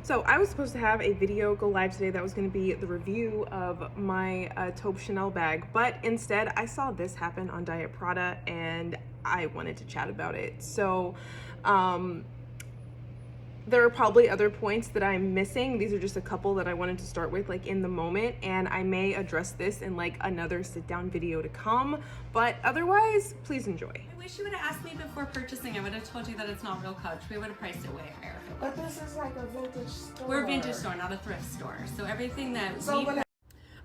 So I was supposed to have a video go live today that was going to be the review of my taupe Chanel bag, but instead I saw this happen on Diet Prada and I wanted to chat about it. So there are probably other points that I'm missing. These are just a couple that I wanted to start with like in the moment, and I may address this in like another sit down video to come, but otherwise please enjoy. I wish you would have asked me before purchasing. I would have told you that it's not real Coach. We would have priced it way higher. But this is like a vintage store. We're a vintage store, not a thrift store. So everything that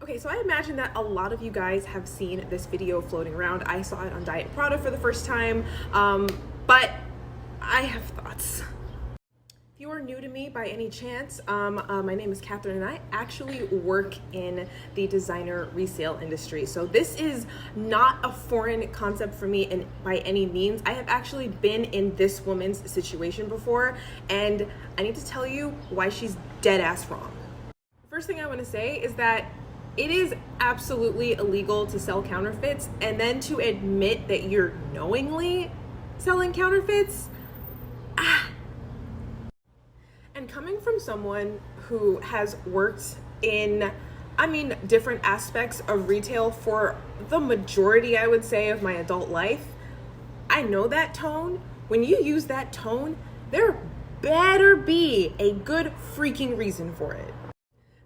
Okay, so I imagine that a lot of you guys have seen this video floating around. I saw it on Diet Prada for the first time, but I have thoughts. If you are new to me by any chance, my name is Catherine and I actually work in the designer resale industry. So this is not a foreign concept for me by any means. I have actually been in this woman's situation before, and I need to tell you why she's dead ass wrong. First thing I want to say is that it is absolutely illegal to sell counterfeits, and then to admit that you're knowingly selling counterfeits. And coming from someone who has worked in, different aspects of retail for the majority, I would say, of my adult life, I know that tone. When you use that tone, there better be a good freaking reason for it.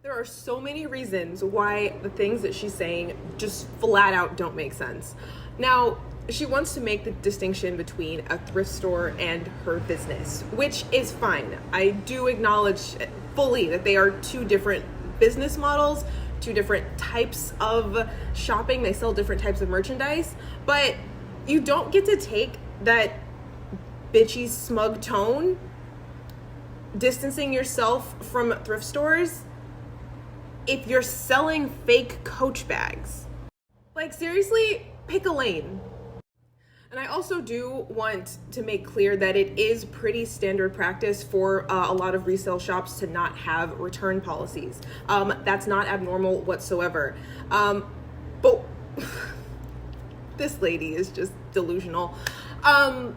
There are so many reasons why the things that she's saying just flat out don't make sense. Now, she wants to make the distinction between a thrift store and her business, which is fine. I do acknowledge fully that they are two different business models, two different types of shopping. They sell different types of merchandise, but you don't get to take that bitchy, smug tone, distancing yourself from thrift stores, if you're selling fake Coach bags. Like, seriously, pick a lane. And I also do want to make clear that it is pretty standard practice for a lot of resale shops to not have return policies. That's not abnormal whatsoever. But this lady is just delusional. Now,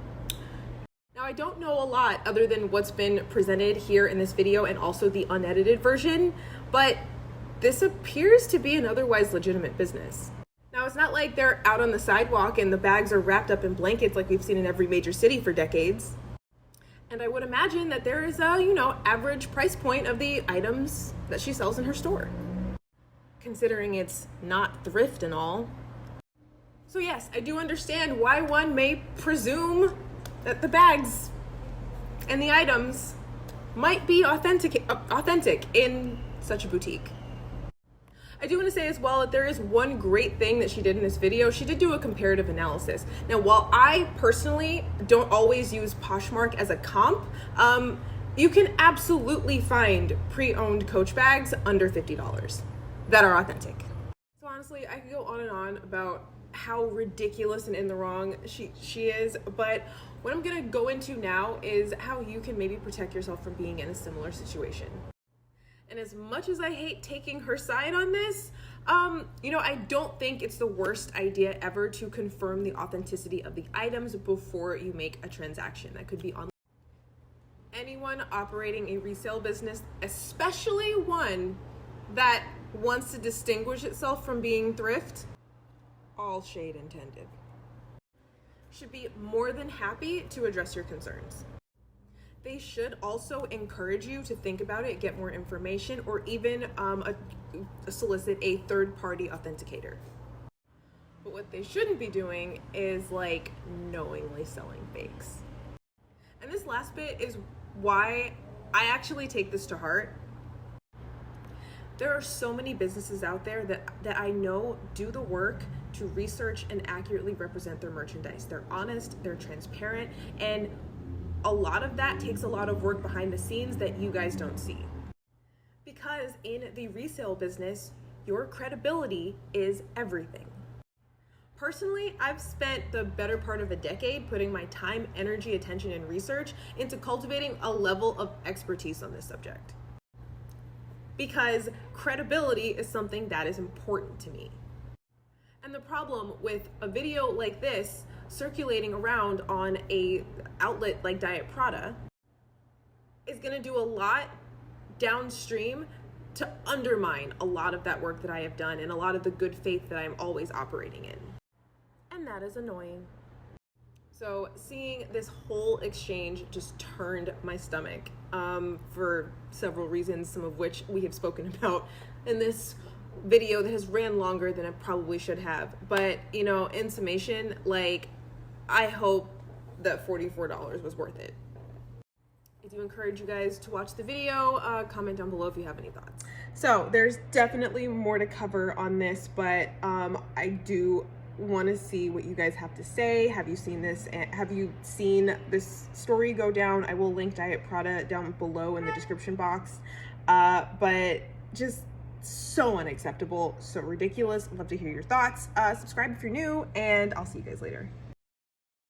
I don't know a lot other than what's been presented here in this video and also the unedited version, but this appears to be an otherwise legitimate business. Now, it's not like they're out on the sidewalk and the bags are wrapped up in blankets like we've seen in every major city for decades. And I would imagine that there is a, average price point of the items that she sells in her store, considering it's not thrift and all. So yes, I do understand why one may presume that the bags and the items might be authentic in such a boutique. I do want to say as well that there is one great thing that she did in this video. She did do a comparative analysis. Now, while I personally don't always use Poshmark as a comp, you can absolutely find pre-owned Coach bags under $50 that are authentic. So honestly, I could go on and on about how ridiculous and in the wrong she is, but what I'm gonna go into now is how you can maybe protect yourself from being in a similar situation. And as much as I hate taking her side on this, I don't think it's the worst idea ever to confirm the authenticity of the items before you make a transaction. That could be on anyone operating a resale business, especially one that wants to distinguish itself from being thrift, all shade intended, should be more than happy to address your concerns. They should also encourage you to think about it, get more information, or even solicit a third-party authenticator. But what they shouldn't be doing is like knowingly selling fakes. And this last bit is why I actually take this to heart. There are so many businesses out there that I know do the work to research and accurately represent their merchandise. They're honest, they're transparent, and a lot of that takes a lot of work behind the scenes that you guys don't see. Because in the resale business, your credibility is everything. Personally, I've spent the better part of a decade putting my time, energy, attention, and research into cultivating a level of expertise on this subject. Because credibility is something that is important to me. And the problem with a video like this circulating around on a outlet like Diet Prada is going to do a lot downstream to undermine a lot of that work that I have done and a lot of the good faith that I'm always operating in. And that is annoying. So seeing this whole exchange just turned my stomach for several reasons, some of which we have spoken about in this video that has ran longer than it probably should have. But, you know, in summation, like, I hope that $44 was worth it. I do encourage you guys to watch the video. Comment down below if you have any thoughts. So there's definitely more to cover on this, but I do want to see what you guys have to say. Have you seen this? Have you seen this story go down? I will link Diet Prada down below in the description box. But just so unacceptable, so ridiculous. I'd love to hear your thoughts. Subscribe if you're new, and I'll see you guys later.